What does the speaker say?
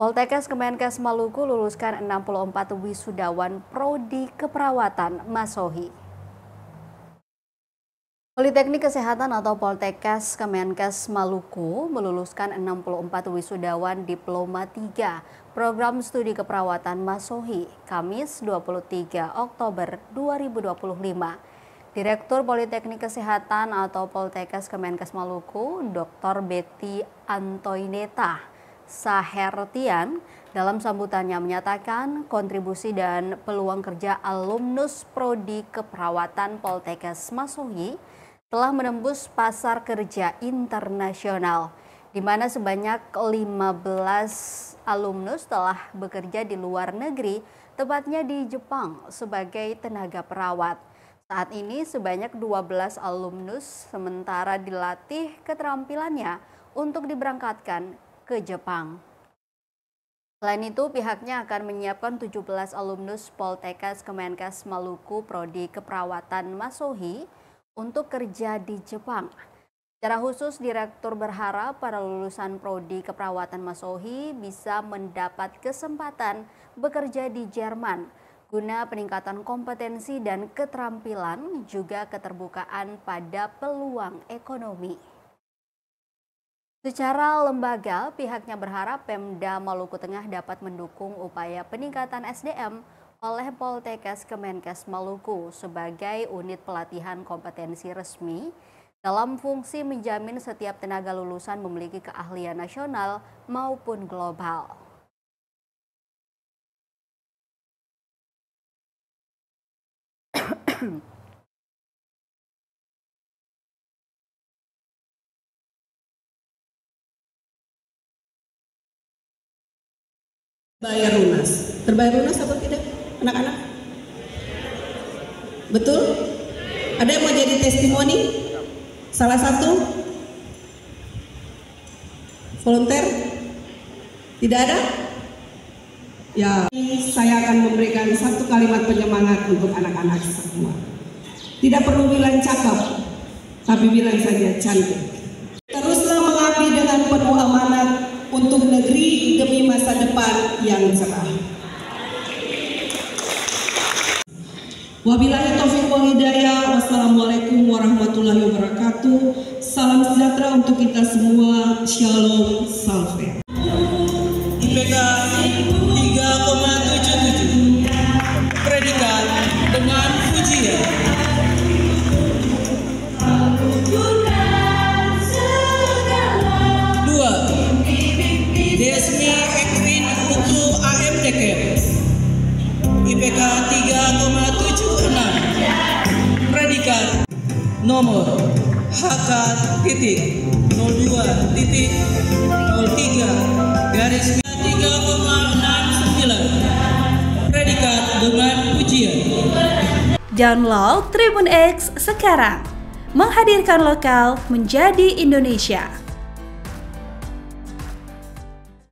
Poltekkes Kemenkes Maluku luluskan 64 wisudawan prodi keperawatan Masohi. Politeknik Kesehatan atau Poltekkes Kemenkes Maluku meluluskan 64 wisudawan Diploma 3 Program Studi Keperawatan Masohi, Kamis 23 Oktober 2025. Direktur Politeknik Kesehatan atau Poltekkes Kemenkes Maluku, Dr. Betty Antoineta Sahertian, dalam sambutannya menyatakan kontribusi dan peluang kerja alumnus Prodi Keperawatan Poltekkes Masohi telah menembus pasar kerja internasional, di mana sebanyak 15 alumnus telah bekerja di luar negeri, tepatnya di Jepang sebagai tenaga perawat. Saat ini sebanyak 12 alumnus sementara dilatih keterampilannya untuk diberangkatkan ke Jepang. Selain itu, pihaknya akan menyiapkan 17 alumnus Poltekkes Kemenkes Maluku Prodi Keperawatan Masohi untuk kerja di Jepang. Secara khusus, Direktur berharap para lulusan Prodi Keperawatan Masohi bisa mendapat kesempatan bekerja di Jerman guna peningkatan kompetensi dan keterampilan, juga keterbukaan pada peluang ekonomi. Secara lembaga, pihaknya berharap Pemda Maluku Tengah dapat mendukung upaya peningkatan SDM oleh Poltekkes Kemenkes Maluku sebagai unit pelatihan kompetensi resmi dalam fungsi menjamin setiap tenaga lulusan memiliki keahlian nasional maupun global. Bayar lunas. Terbayar lunas atau tidak, anak-anak? Betul? Ada yang mau jadi testimoni? Salah satu? Volunteer? Tidak ada? Ya, saya akan memberikan satu kalimat penyemangat untuk anak-anak semua. Tidak perlu bilang cakep, tapi bilang saja cantik. Teruslah mengabdi dengan penuh amanat untuk negeri demi masa depan yang cerah. Wabillahi taufiq wal hidayah. Wassalamualaikum warahmatullahi wabarakatuh. Salam sejahtera untuk kita semua. Shalom Salve. IPK 3,77, predikat dengan pujian. Desmi Ekwin Putu AMDK, IPK 3,76, predikat nomor HK.02.03/3,69, predikat dengan pujian. Download Tribun X sekarang, menghadirkan lokal menjadi Indonesia.